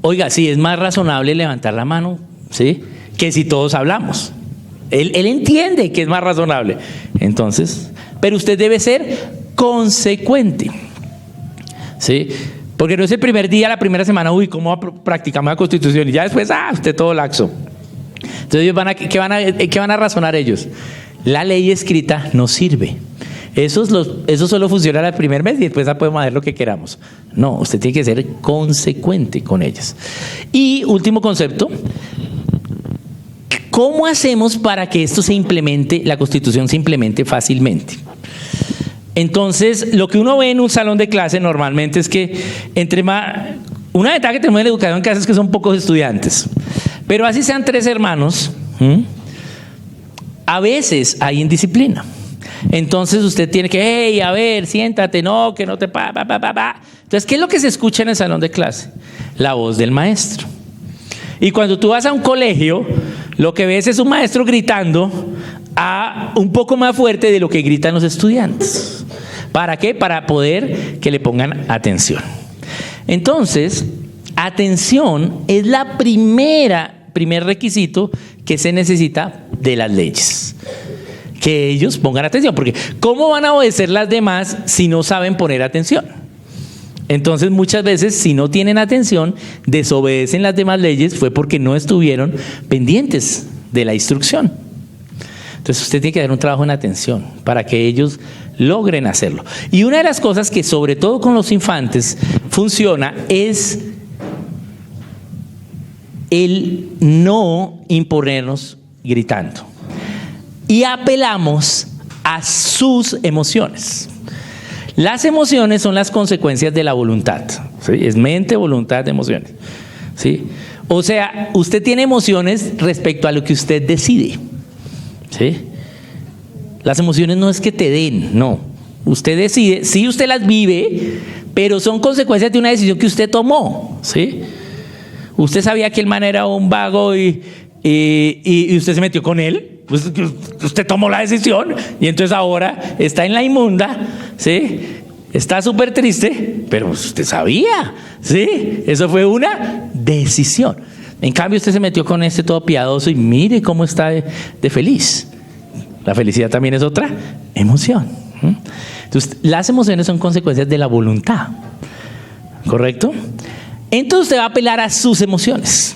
oiga, sí, es más razonable levantar la mano, ¿sí?, que si todos hablamos. Él entiende que es más razonable. Entonces, pero usted debe ser consecuente, ¿sí? Porque no es el primer día, la primera semana, ¿cómo practicamos la constitución? Y ya después, usted todo laxo. Entonces, ¿qué van a razonar ellos? La ley escrita no sirve. Eso solo funciona el primer mes y después ya podemos hacer lo que queramos. No, usted tiene que ser consecuente con ellas. Y último concepto, ¿cómo hacemos para que esto se implemente, la Constitución se implemente fácilmente? Entonces, lo que uno ve en un salón de clase normalmente es que una ventaja que tenemos en la educación en casa es que son pocos estudiantes, pero así sean 3 hermanos, a veces hay indisciplina. Entonces usted tiene que, a ver, siéntate, no, que no te Entonces, ¿qué es lo que se escucha en el salón de clase? La voz del maestro. Y cuando tú vas a un colegio, lo que ves es un maestro gritando un poco más fuerte de lo que gritan los estudiantes. ¿Para qué? Para poder que le pongan atención. Entonces, atención es la primer requisito que se necesita de las leyes. Que ellos pongan atención, porque ¿cómo van a obedecer las demás si no saben poner atención? Entonces muchas veces si no tienen atención, desobedecen las demás leyes, fue porque no estuvieron pendientes de la instrucción. Entonces usted tiene que dar un trabajo en atención para que ellos logren hacerlo. Y una de las cosas que sobre todo con los infantes funciona es el no imponernos gritando. Y apelamos a sus emociones. Las emociones son las consecuencias de la voluntad, ¿sí? Es mente, voluntad, emociones, ¿sí? O sea, usted tiene emociones respecto a lo que usted decide, ¿sí? Las emociones no es que te den, no. Usted decide, sí, usted las vive, pero son consecuencias de una decisión que usted tomó, ¿sí? Usted sabía que el man era un vago y usted se metió con él. Pues usted tomó la decisión y entonces ahora está en la inmunda, ¿sí? Está súper triste, pero usted sabía, ¿sí? Eso fue una decisión. En cambio usted se metió con este todo piadoso y mire cómo está de feliz. La felicidad también es otra emoción. Entonces las emociones son consecuencias de la voluntad, ¿correcto? Entonces usted va a apelar a sus emociones.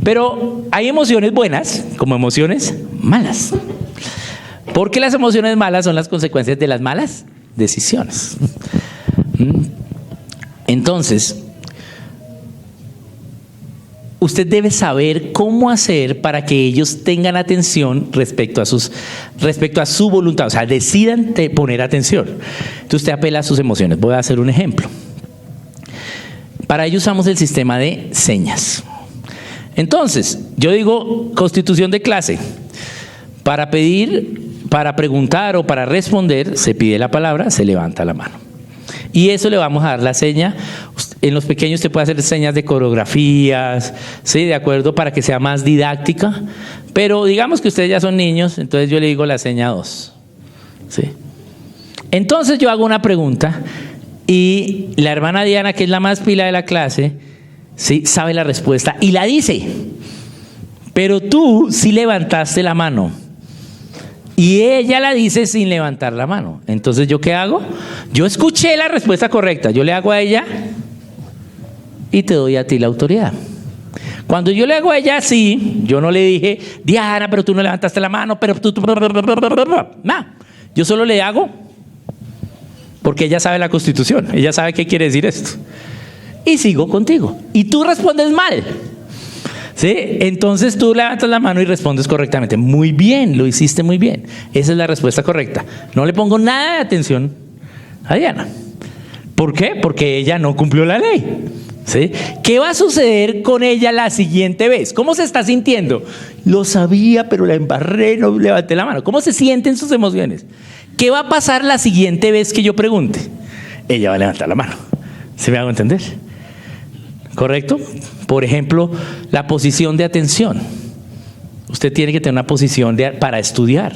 Pero hay emociones buenas como emociones malas. Porque las emociones malas son las consecuencias de las malas decisiones. Entonces, usted debe saber cómo hacer para que ellos tengan atención respecto a su voluntad. O sea, decidan poner atención. Entonces usted apela a sus emociones. Voy a hacer un ejemplo. Para ello usamos el sistema de señas. Entonces, yo digo constitución de clase. Para pedir, para preguntar o para responder, se pide la palabra, se levanta la mano. Y eso le vamos a dar la seña. En los pequeños usted puede hacer señas de coreografías, ¿sí? De acuerdo, para que sea más didáctica. Pero digamos que ustedes ya son niños, entonces yo le digo la seña 2. ¿Sí? Entonces yo hago una pregunta y la hermana Diana, que es la más pila de la clase, ¿sí?, sabe la respuesta y la dice. Pero tú sí levantaste la mano. Y ella la dice sin levantar la mano. Entonces, ¿yo qué hago? Yo escuché la respuesta correcta. Yo le hago a ella y te doy a ti la autoridad. Cuando yo le hago a ella así, yo no le dije, Diana, pero tú no levantaste la mano, pero tú... No, yo solo le hago porque ella sabe la Constitución. Ella sabe qué quiere decir esto. Y sigo contigo. Y tú respondes mal. ¿Sí? Entonces tú levantas la mano y respondes correctamente. Muy bien, lo hiciste muy bien. Esa es la respuesta correcta. No le pongo nada de atención a Diana. ¿Por qué? Porque ella no cumplió la ley. ¿Sí? ¿Qué va a suceder con ella la siguiente vez? ¿Cómo se está sintiendo? Lo sabía, pero la embarré, no levanté la mano. ¿Cómo se sienten sus emociones? ¿Qué va a pasar la siguiente vez que yo pregunte? Ella va a levantar la mano. ¿Se me hago entender? ¿Correcto? Por ejemplo, la posición de atención. Usted tiene que tener una posición para estudiar.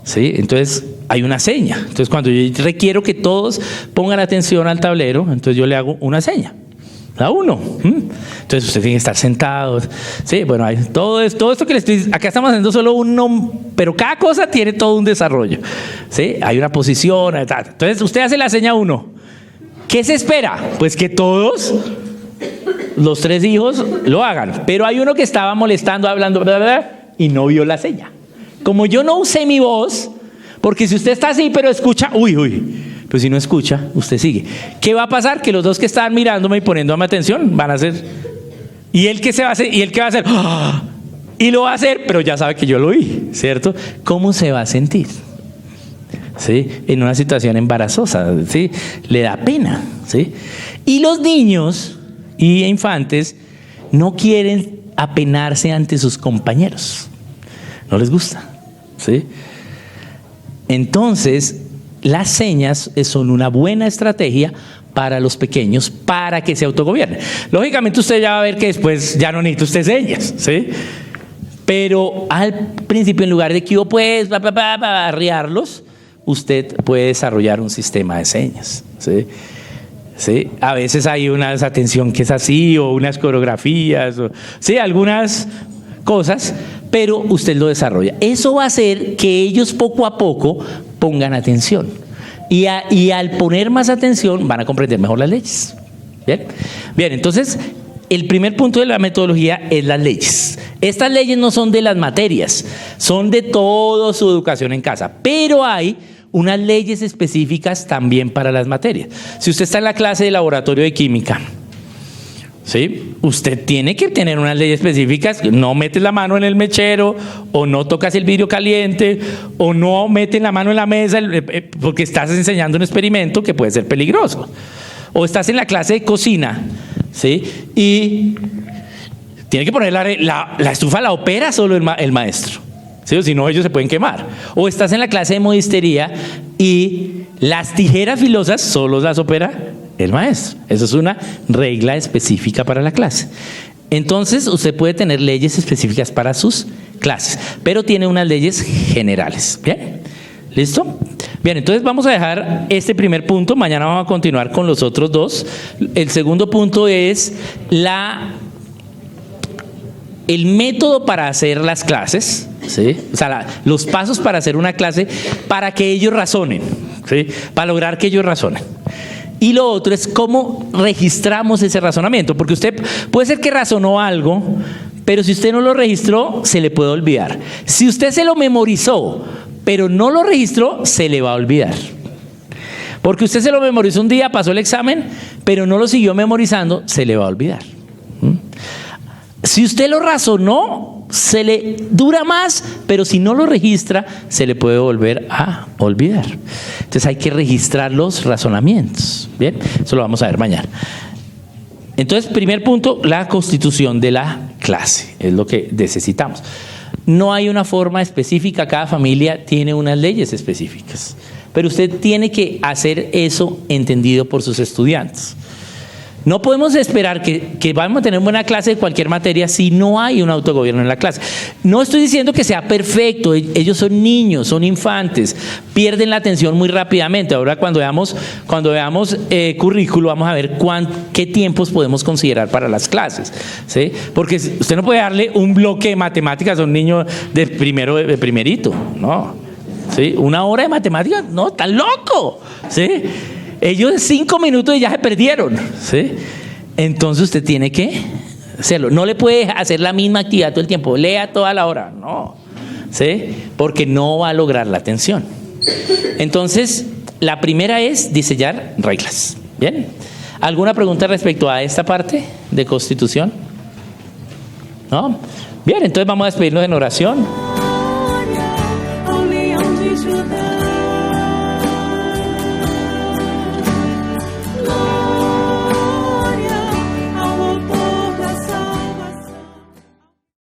¿Sí? Entonces, hay una seña. Entonces, cuando yo requiero que todos pongan atención al tablero, entonces yo le hago una seña. La 1. Entonces, usted tiene que estar sentado. Sí, bueno, hay todo esto que le estoy... Acá estamos haciendo solo uno, pero cada cosa tiene todo un desarrollo. ¿Sí? Hay una posición. Entonces, usted hace la seña 1. ¿Qué se espera? Pues que todos... los 3 hijos lo hagan, pero hay uno que estaba molestando, hablando, bla, bla, bla, y no vio la seña. Como yo no usé mi voz, porque si usted está así, pero escucha, pues si no escucha, usted sigue. ¿Qué va a pasar? Que los 2 que estaban mirándome y poniéndome atención van a hacer, y él que se va a hacer, y él que va a hacer, ¡ah!, y lo va a hacer, pero ya sabe que yo lo oí, ¿cierto? ¿Cómo se va a sentir? ¿Sí? En una situación embarazosa, ¿sí? Le da pena, ¿sí? Y los niños y infantes no quieren apenarse ante sus compañeros, no les gusta, ¿sí? Entonces las señas son una buena estrategia para los pequeños, para que se autogobiernen. Lógicamente usted ya va a ver que después ya no necesita usted señas, ¿sí? Pero al principio, en lugar de que yo pues arriarlos, usted puede desarrollar un sistema de señas, ¿sí? ¿Sí? A veces hay una atención que es así, o unas coreografías, o, ¿sí?, algunas cosas, pero usted lo desarrolla. Eso va a hacer que ellos poco a poco pongan atención. Y al poner más atención van a comprender mejor las leyes. Bien, entonces el primer punto de la metodología es las leyes. Estas leyes no son de las materias, son de toda su educación en casa, pero hay unas leyes específicas también para las materias. Si usted está en la clase de laboratorio de química, ¿sí?, usted tiene que tener unas leyes específicas. No metes la mano en el mechero, o no tocas el vidrio caliente, o no metes la mano en la mesa, porque estás enseñando un experimento que puede ser peligroso. O estás en la clase de cocina, ¿sí?, y tiene que poner la estufa, la opera solo el maestro. ¿Sí? O si no, ellos se pueden quemar. O estás en la clase de modistería y las tijeras filosas solo las opera el maestro. Eso es una regla específica para la clase. Entonces, usted puede tener leyes específicas para sus clases, pero tiene unas leyes generales. ¿Bien? ¿Listo? Bien, entonces vamos a dejar este primer punto. Mañana vamos a continuar con los otros 2. El segundo punto es el método para hacer las clases, ¿sí? O sea, los pasos para hacer una clase para que ellos razonen, ¿sí?, para lograr que ellos razonen. Y lo otro es cómo registramos ese razonamiento, porque usted puede ser que razonó algo, pero si usted no lo registró, se le puede olvidar. Si usted se lo memorizó, pero no lo registró, se le va a olvidar. Porque usted se lo memorizó un día, pasó el examen, pero no lo siguió memorizando, se le va a olvidar. Si usted lo razonó, se le dura más, pero si no lo registra, se le puede volver a olvidar. Entonces hay que registrar los razonamientos. Bien, eso lo vamos a ver mañana. Entonces, primer punto, la constitución de la clase, es lo que necesitamos. no hay una forma específica, cada familia tiene unas leyes específicas, pero usted tiene que hacer eso entendido por sus estudiantes. No podemos esperar que vamos a tener buena clase de cualquier materia si no hay un autogobierno en la clase. No estoy diciendo que sea perfecto, ellos son niños, son infantes, pierden la atención muy rápidamente. Ahora cuando veamos currículo vamos a ver qué tiempos podemos considerar para las clases, ¿sí? Porque usted no puede darle un bloque de matemáticas a un niño de primerito, no, ¿sí? 1 hora de matemáticas, no, tan loco, ¿sí? Ellos en 5 minutos ya se perdieron, ¿sí? Entonces usted tiene que hacerlo. No le puede hacer la misma actividad todo el tiempo. Lea toda la hora, no, ¿sí? Porque no va a lograr la atención. Entonces, la primera es diseñar reglas. ¿Bien? ¿Alguna pregunta respecto a esta parte de Constitución? ¿No? Bien, entonces vamos a despedirnos en oración. Ao leão de Judá.